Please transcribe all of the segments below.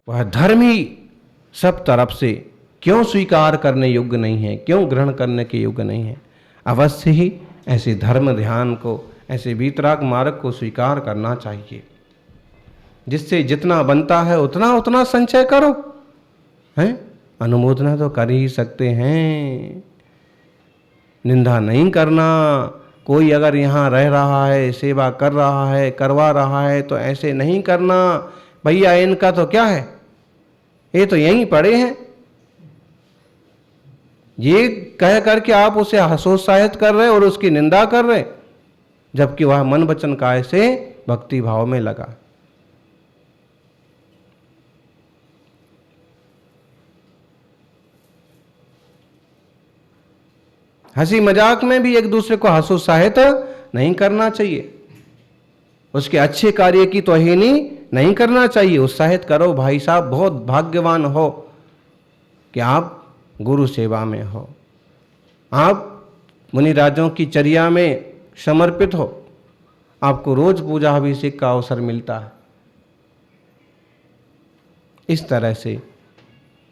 वह धर्म ही सब तरफ से क्यों स्वीकार करने योग्य नहीं है, क्यों ग्रहण करने के योग्य नहीं है। अवश्य ही ऐसे धर्म ध्यान को, ऐसे वीतराग मार्ग को स्वीकार करना चाहिए, जिससे जितना बनता है उतना उतना संचय करो। हैं, अनुमोदना तो कर ही सकते हैं, निंदा नहीं करना। कोई अगर यहाँ रह रहा है, सेवा कर रहा है, करवा रहा है, तो ऐसे नहीं करना, भैया इनका तो क्या है, ये तो यहीं पड़े हैं, ये कह करके आप उसे हतोत्साहित कर रहे और उसकी निंदा कर रहे, जबकि वह मन वचन काय से भक्ति भाव में लगा। हंसी मजाक में भी एक दूसरे को हतोत्साहित नहीं करना चाहिए, उसके अच्छे कार्य की तौहीनी नहीं करना चाहिए। उत्साहित करो, भाई साहब बहुत भाग्यवान हो कि आप गुरु सेवा में हो, आप मुनिराजों की चर्या में समर्पित हो, आपको रोज पूजा अभिषेक का अवसर मिलता है।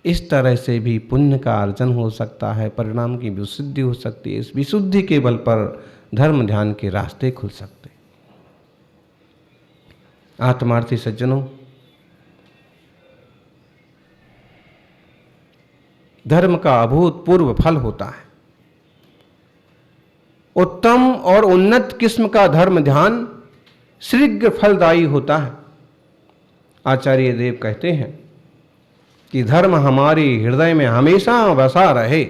इस तरह से भी पुण्य का अर्जन हो सकता है, परिणाम की विशुद्धि हो सकती है। इस विशुद्धि के बल पर धर्म ध्यान के रास्ते खुल सकते। आत्मार्थी सज्जनों, धर्म का अभूतपूर्व फल होता है। उत्तम और उन्नत किस्म का धर्म ध्यान शीघ्र फलदायी होता है। आचार्य देव कहते हैं कि धर्म हमारे हृदय में हमेशा बसा रहे,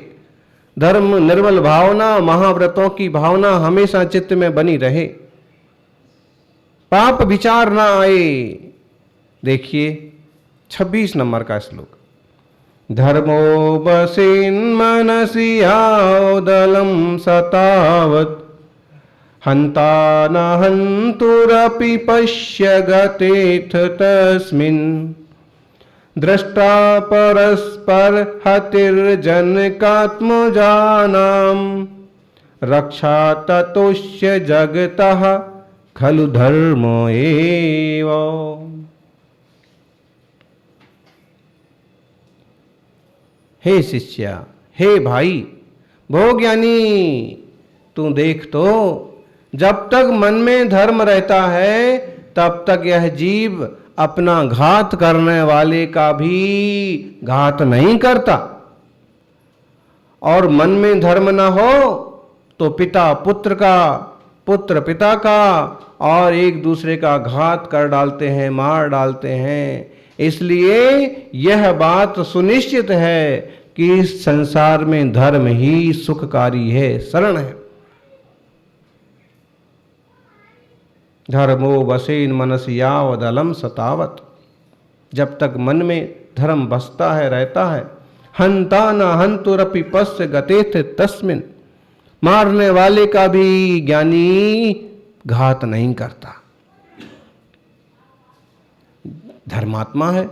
धर्म निर्मल भावना, महाव्रतों की भावना हमेशा चित्त में बनी रहे, पाप विचार ना आए। देखिए 26 नंबर का श्लोक, धर्मो बसेन मनसि यावदलं सतावत् हंता न हंतुरपि पश्य गतेथ तस्मिन् दृष्टा परस्पर हतिर्जनकात्मजानां रक्षा ततोस्य जगतः खलु धर्म एव। हे शिष्या, हे भाई, भोज्ञानी, तू देख तो जब तक मन में धर्म रहता है तब तक यह जीव अपना घात करने वाले का भी घात नहीं करता, और मन में धर्म न हो तो पिता पुत्र का, पुत्र पिता का, और एक दूसरे का घात कर डालते हैं, मार डालते हैं। इसलिए यह बात सुनिश्चित है कि इस संसार में धर्म ही सुखकारी है, शरण है। धर्मो वसेन मनसि यावदलं सतावत्, जब तक मन में धर्म बसता है, रहता है, हंता न हंतुरपि पश्य गतेथ तस्मिन्, मारने वाले का भी ज्ञानी घात नहीं करता। धर्मात्मा है,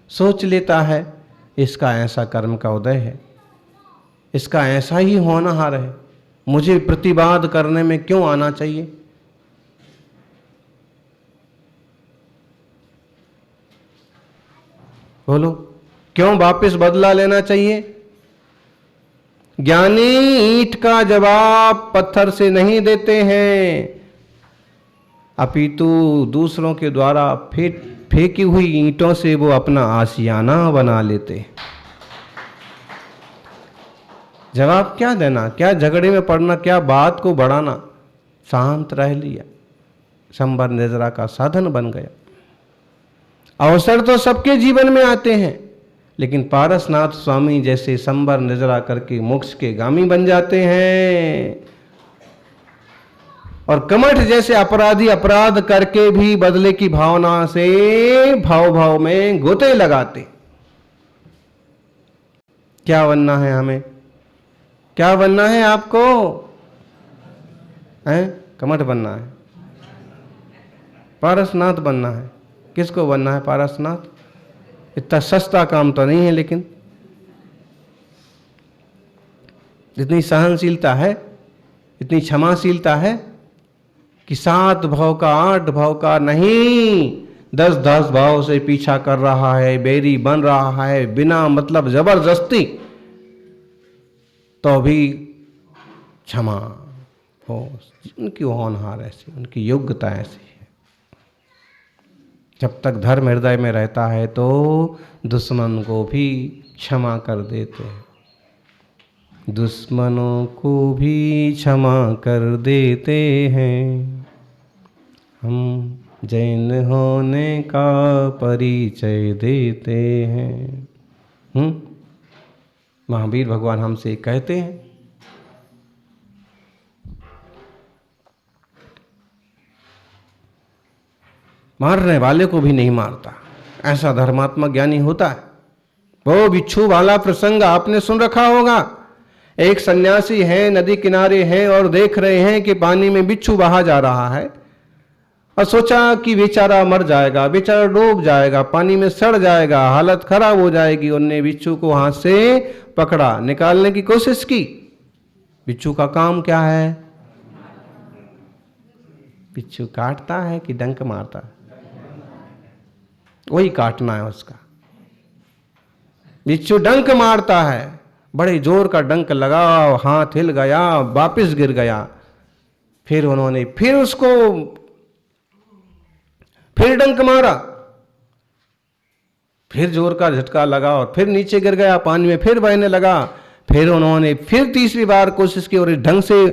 सोच लेता है इसका ऐसा कर्म का उदय है, इसका ऐसा ही होनहार है, मुझे प्रतिवाद करने में क्यों आना चाहिए। बोलो, क्यों वापस बदला लेना चाहिए। ज्ञानी ईंट का जवाब पत्थर से नहीं देते हैं, अपितु दूसरों के द्वारा फेंकी हुई ईंटों से वो अपना आशियाना बना लेते। जवाब क्या देना, क्या झगड़े में पड़ना, क्या बात को बढ़ाना, शांत रह लिया, संबर निद्रा का साधन बन गया। अवसर तो सबके जीवन में आते हैं, लेकिन पारसनाथ स्वामी जैसे संबर निद्रा करके मोक्ष के गामी बन जाते हैं, और कमठ जैसे अपराधी अपराध करके भी बदले की भावना से भाव में गोते लगाते। क्या बनना है हमें, क्या बनना है आपको, हैं? कमठ बनना है, पारसनाथ बनना है। किसको बनना है पारसनाथ? इतना सस्ता काम तो नहीं है, लेकिन इतनी सहनशीलता है, इतनी क्षमाशीलता है, कि 7 भाव का 8 भाव का नहीं, 10-10 भाव से पीछा कर रहा है, बैरी बन रहा है बिना मतलब जबरदस्ती, तो भी क्षमा हो। उनकी होनहार ऐसी, उनकी योग्यता ऐसी है। जब तक धर्म हृदय में रहता है तो दुश्मन को भी क्षमा कर देते हैं, दुश्मनों को भी क्षमा कर देते हैं। हम जैन होने का परिचय देते हैं। महावीर भगवान हमसे कहते हैं, मारने वाले को भी नहीं मारता, ऐसा धर्मात्मा ज्ञानी होता है। वो बिच्छू वाला प्रसंग आपने सुन रखा होगा। एक सन्यासी है, नदी किनारे हैं और देख रहे हैं कि पानी में बिच्छू बहा जा रहा है, और सोचा कि बेचारा मर जाएगा, बेचारा डूब जाएगा, पानी में सड़ जाएगा, हालत खराब हो जाएगी। उन्होंने बिच्छू को हाथ से पकड़ा, निकालने की कोशिश की। बिच्छू का काम क्या है? बिच्छू काटता है कि डंक मारता है? वही काटना है उसका। बिच्छू डंक मारता है, बड़े जोर का डंक लगा, हाथ हिल गया, वापिस गिर गया। फिर उन्होंने फिर उसको फिर डंक मारा, फिर जोर का झटका लगा और फिर नीचे गिर गया, पानी में फिर बहने लगा। फिर उन्होंने फिर तीसरी बार कोशिश की और इस ढंग से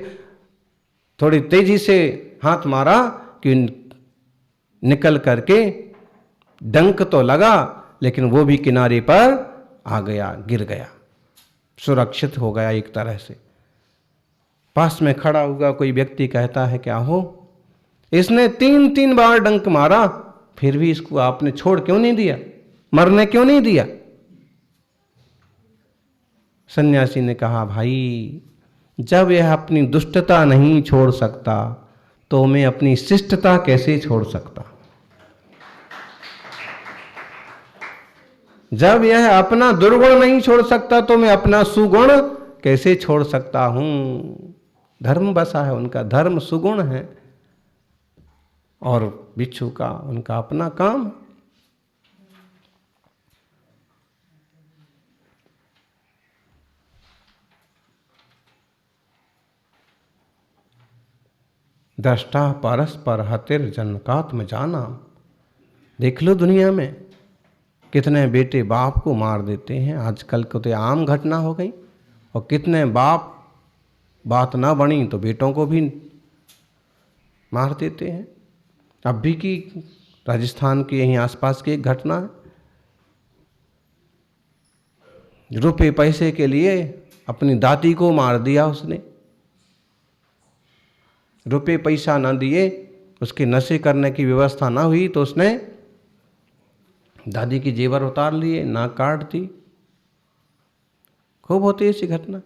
थोड़ी तेजी से हाथ मारा कि निकल करके डंक तो लगा, लेकिन वो भी किनारे पर आ गया, गिर गया, सुरक्षित हो गया एक तरह से। पास में खड़ा हुआ कोई व्यक्ति कहता है, क्या हो, इसने 3-3 बार डंक मारा, फिर भी इसको आपने छोड़ क्यों नहीं दिया, मरने क्यों नहीं दिया? सन्यासी ने कहा, भाई जब यह अपनी दुष्टता नहीं छोड़ सकता तो मैं अपनी शिष्टता कैसे छोड़ सकता? जब यह अपना दुर्गुण नहीं छोड़ सकता तो मैं अपना सुगुण कैसे छोड़ सकता हूं? धर्म बसा है उनका, धर्म सुगुण है, और बिच्छू का उनका अपना काम है। दृष्टा परस्पर हतिर जनकात्म जाना। देख लो दुनिया में कितने बेटे बाप को मार देते हैं, आजकल को तो आम घटना हो गई। और कितने बाप बात ना बनी तो बेटों को भी मार देते हैं। अब भी की राजस्थान के यहीं आसपास की एक घटना है, रुपए पैसे के लिए अपनी दादी को मार दिया उसने। रुपए पैसा ना दिए, उसके नशे करने की व्यवस्था ना हुई तो उसने दादी की जेवर उतार लिए, नाक काट दी। खूब होती है ऐसी घटना।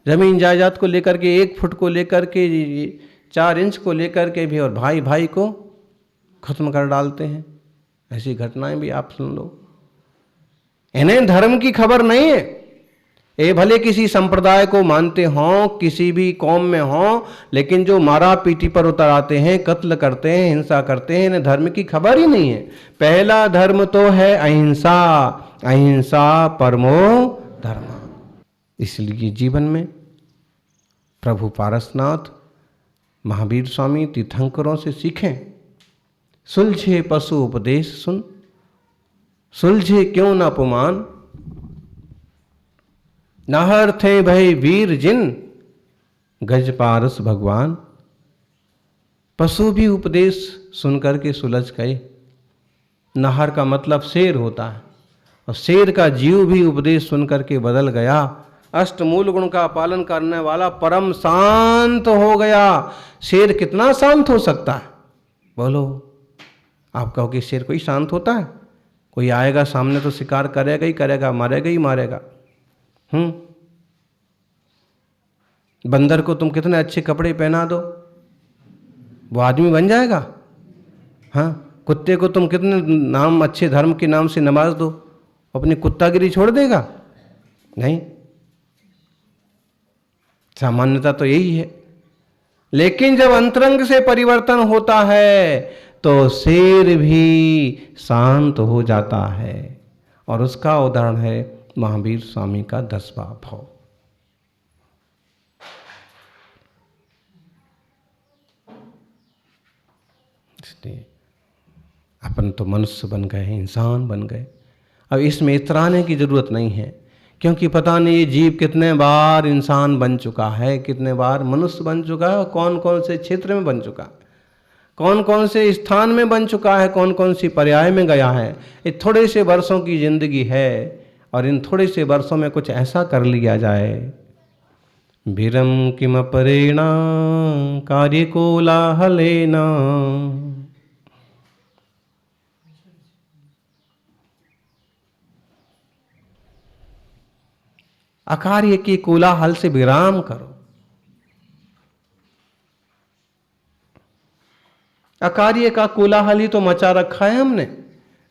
जमीन जायदाद को लेकर के, 1 फुट को लेकर के, 4 इंच को लेकर के भी, और भाई भाई को खत्म कर डालते हैं। ऐसी घटनाएं भी आप सुन लो। इन्हें धर्म की खबर नहीं है। ये भले किसी संप्रदाय को मानते हों, किसी भी कौम में हों, लेकिन जो मारा पीटी पर उतर आते हैं, कत्ल करते हैं, हिंसा करते हैं, इन्हें धर्म की खबर ही नहीं है। पहला धर्म तो है अहिंसा, अहिंसा परमो धर्म। इसलिए जीवन में प्रभु पारसनाथ महावीर स्वामी तीर्थंकरों से सीखें। सुलझे पशु उपदेश सुन, सुलझे क्यों न पुमान, नाहर थे भय वीर जिन, गज पारस भगवान। पशु भी उपदेश सुनकर के सुलझ गए। नाहर का मतलब शेर होता है, और शेर का जीव भी उपदेश सुनकर के बदल गया। अष्टमूल गुण का पालन करने वाला परम शांत हो गया। शेर कितना शांत हो सकता है बोलो? आप कहो कि शेर कोई शांत होता है? कोई आएगा सामने तो शिकार करेगा ही करेगा, मारेगा ही मारेगा। बंदर को तुम कितने अच्छे कपड़े पहना दो, वो आदमी बन जाएगा। हाँ, कुत्ते को तुम कितने नाम, अच्छे धर्म के नाम से नमाज दो, अपनी कुत्तागिरी छोड़ देगा? नहीं। सामान्यता तो यही है। लेकिन जब अंतरंग से परिवर्तन होता है तो शेर भी शांत हो जाता है। और उसका उदाहरण है महावीर स्वामी का 10वां भाव। इसलिए अपन तो मनुष्य बन गए हैं, इंसान बन गए। अब इसमें इतराने की जरूरत नहीं है, क्योंकि पता नहीं ये जीव कितने बार इंसान बन चुका है, कितने बार मनुष्य बन चुका है, और कौन कौन से क्षेत्र में बन चुका है, कौन कौन से स्थान में बन चुका है, कौन कौन सी पर्याय में गया है। ये थोड़े से वर्षों की जिंदगी है, और इन थोड़े से वर्षों में कुछ ऐसा कर लिया जाए। विरम किम परेणा कार्य कोलाहलेना। अकार्य के कोलाहल से विराम करो। अकार्य का कोलाहल ही तो मचा रखा है हमने।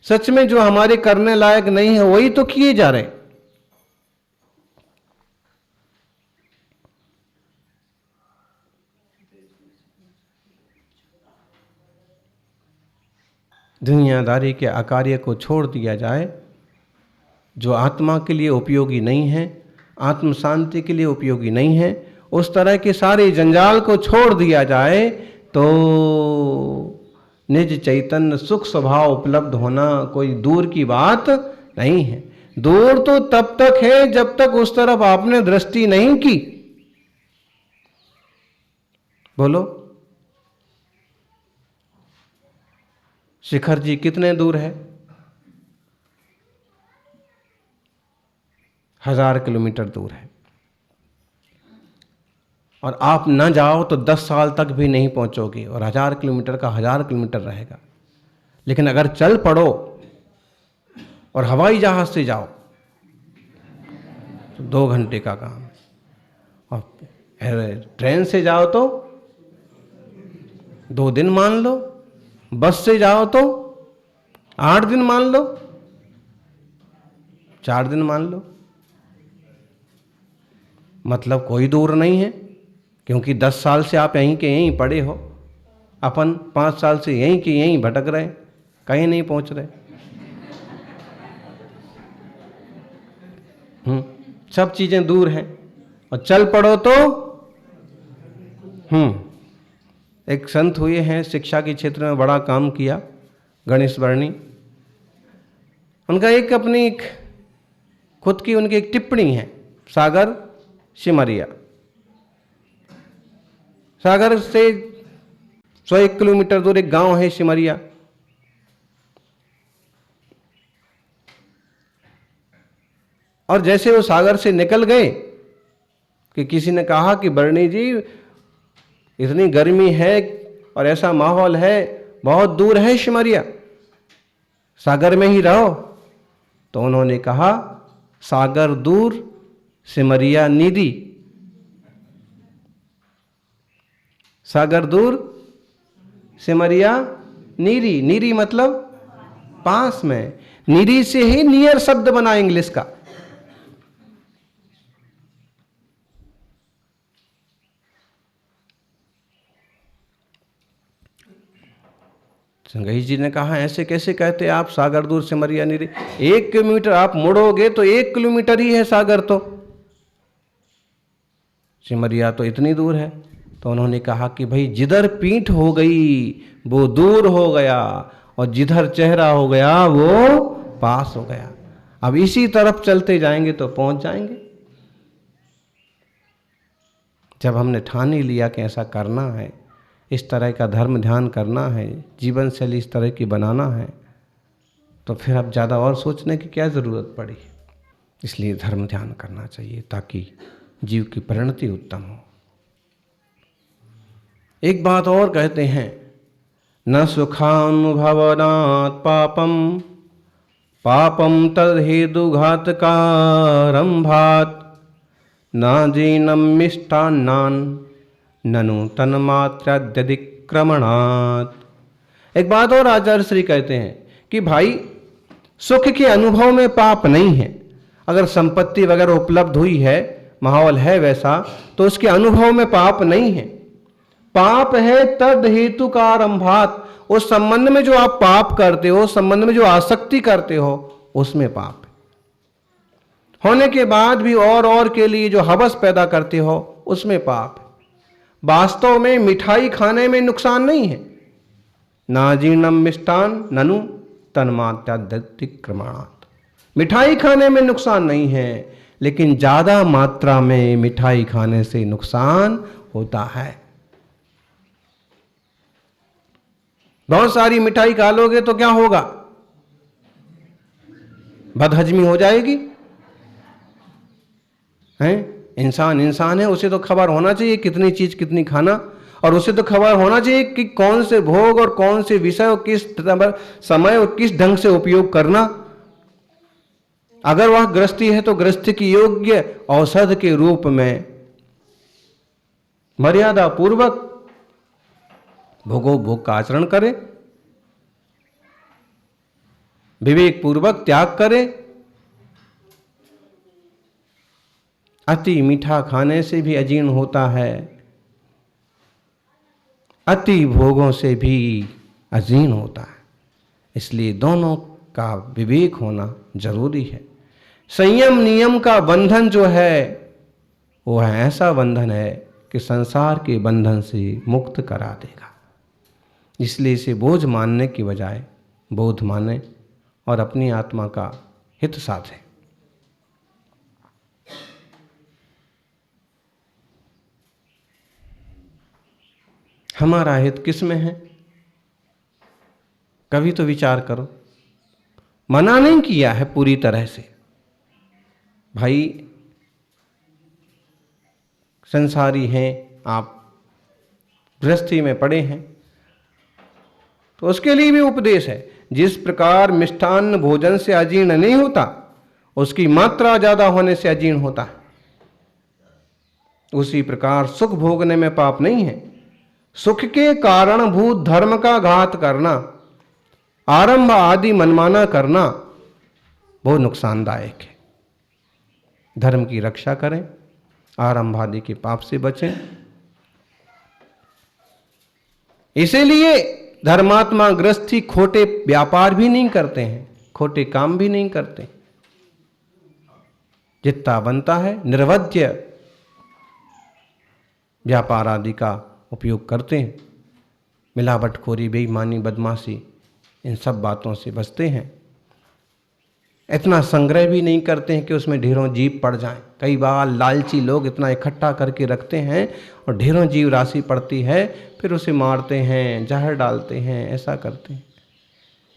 सच में जो हमारे करने लायक नहीं है वही तो किए जा रहे। दुनियादारी के अकार्य को छोड़ दिया जाए, जो आत्मा के लिए उपयोगी नहीं है, आत्म शांति के लिए उपयोगी नहीं है, उस तरह के सारे जंजाल को छोड़ दिया जाए तो निज चैतन्य सुख स्वभाव उपलब्ध होना कोई दूर की बात नहीं है। दूर तो तब तक है जब तक उस तरफ आपने दृष्टि नहीं की। बोलो, शिखर जी कितने दूर है? 1000 किलोमीटर दूर है। और आप न जाओ तो 10 साल तक भी नहीं पहुंचोगे, और 1000 किलोमीटर का 1000 किलोमीटर रहेगा। लेकिन अगर चल पड़ो और हवाई जहाज से जाओ तो 2 घंटे का काम है, और ट्रेन से जाओ तो 2 दिन मान लो, बस से जाओ तो 8 दिन मान लो, 4 दिन मान लो। मतलब कोई दूर नहीं है, क्योंकि 10 साल से आप यहीं के यहीं पड़े हो। अपन 5 साल से यहीं के यहीं भटक रहे, कहीं नहीं पहुंच रहे। सब चीजें दूर हैं, और चल पड़ो तो एक संत हुए हैं, शिक्षा के क्षेत्र में बड़ा काम किया, गणेश वर्णी। उनका एक अपनी एक खुद की उनकी एक टिप्पणी है, सागर सिमरिया। सागर से 101 किलोमीटर दूर एक गांव है सिमरिया। और जैसे वो सागर से निकल गए कि किसी ने कहा कि बरनी जी इतनी गर्मी है और ऐसा माहौल है, बहुत दूर है सिमरिया, सागर में ही रहो। तो उन्होंने कहा सागर दूर सिमरिया निधि। सागर दूर सिमरिया नीरी। नीरी मतलब पास में। नीरी से ही नियर शब्द बना इंग्लिश का। संगही जी ने कहा ऐसे कैसे कहते आप, सागर दूर सिमरिया नीरी? 1 किलोमीटर आप मुड़ोगे तो 1 किलोमीटर ही है सागर, तो सिमरिया तो इतनी दूर है। तो उन्होंने कहा कि भाई जिधर पीठ हो गई वो दूर हो गया, और जिधर चेहरा हो गया वो पास हो गया। अब इसी तरफ चलते जाएंगे तो पहुंच जाएंगे। जब हमने ठान ही लिया कि ऐसा करना है, इस तरह का धर्म ध्यान करना है, जीवन शैली इस तरह की बनाना है, तो फिर अब ज़्यादा और सोचने की क्या ज़रूरत पड़ी। इसलिए धर्म ध्यान करना चाहिए ताकि जीव की परिणति उत्तम हो। एक बात और कहते हैं, न सुखानुभवनात् पापम पापम तद्हेतु घातकारंभात् न जीनम मिष्टान्नान ननु तन्मात्राद्यतिक्रमणात्। एक बात और आचार्य श्री कहते हैं कि भाई सुख के अनुभव में पाप नहीं है। अगर संपत्ति वगैरह उपलब्ध हुई है, माहौल है वैसा, तो उसके अनुभव में पाप नहीं है। पाप है तद हेतु का आरंभात, उस संबंध में जो आप पाप करते हो, उस संबंध में जो आसक्ति करते हो, उसमें पाप है। होने के बाद भी और के लिए जो हवस पैदा करते हो, उसमें पाप है। वास्तव में मिठाई खाने में नुकसान नहीं है। ना जीर्णम मिष्टान ननु तन्मात्यादिक्रमणात्, मिठाई खाने में नुकसान नहीं है, लेकिन ज्यादा मात्रा में मिठाई खाने से नुकसान होता है। बहुत सारी मिठाई खा लोगे तो क्या होगा? बदहजमी हो जाएगी। हैं? इंसान है, उसे तो खबर होना चाहिए कितनी चीज कितनी खाना, और उसे तो खबर होना चाहिए कि कौन से भोग और कौन से विषय और किस समय और किस ढंग से उपयोग करना। अगर वह गृहस्थी है तो गृहस्थी की योग्य औषध के रूप में मर्यादा पूर्वक भोग का आचरण करे, विवेक पूर्वक त्याग करे। अति मीठा खाने से भी अजीर्ण होता है, अति भोगों से भी अजीर्ण होता है। इसलिए दोनों का विवेक होना जरूरी है। संयम नियम का बंधन जो है वो है ऐसा बंधन है कि संसार के बंधन से मुक्त करा देगा। इसलिए इसे बोझ मानने की बजाय बोध माने और अपनी आत्मा का हित साधे। हमारा हित किस में है? कभी तो विचार करो। मना नहीं किया है पूरी तरह से, भाई संसारी हैं आप, गृहस्थी में पड़े हैं, तो उसके लिए भी उपदेश है। जिस प्रकार मिष्टान्न भोजन से अजीर्ण नहीं होता, उसकी मात्रा ज्यादा होने से अजीर्ण होता है, उसी प्रकार सुख भोगने में पाप नहीं है। सुख के कारणभूत धर्म का घात करना, आरंभ आदि मनमाना करना बहुत नुकसानदायक है। धर्म की रक्षा करें, आरंभ आदि के पाप से बचें। इसीलिए धर्मात्मा गृहस्थी खोटे व्यापार भी नहीं करते हैं, खोटे काम भी नहीं करते। जितना बनता है निर्वध्य व्यापार आदि का उपयोग करते हैं। मिलावटखोरी, बेईमानी, बदमाशी, इन सब बातों से बचते हैं। इतना संग्रह भी नहीं करते हैं कि उसमें ढेरों जीव पड़ जाएं। कई बार लालची लोग इतना इकट्ठा करके रखते हैं और ढेरों जीव राशि पड़ती है, फिर उसे मारते हैं, जहर डालते हैं, ऐसा करते हैं।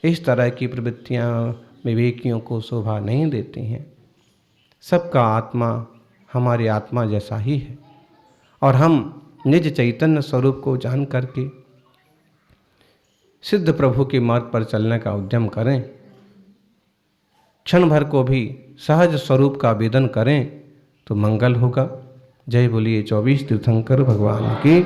इस तरह की प्रवृत्तियां विवेकियों को शोभा नहीं देती हैं। सबका आत्मा हमारी आत्मा जैसा ही है, और हम निज चैतन्य स्वरूप को जान करके सिद्ध प्रभु के मार्ग पर चलने का उद्यम करें। क्षण भर को भी सहज स्वरूप का वेदन करें तो मंगल होगा। जय बोलिए 24 तीर्थंकर भगवान की।